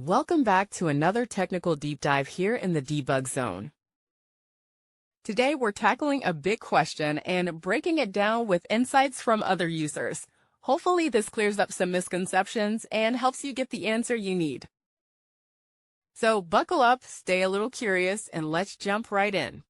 Welcome back to another technical deep dive here in the debug zone. Today we're tackling a big question and breaking it down with insights from other users. Hopefully this clears up some misconceptions and helps you get the answer you need. So buckle up, stay a little curious, and let's jump right in.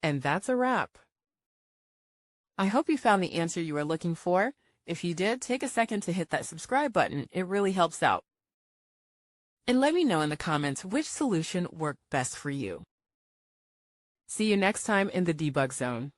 And that's a wrap. I hope you found the answer you were looking for. If you did, take a second to hit that subscribe button. It really helps out. And let me know in the comments which solution worked best for you. See you next time in the debug zone.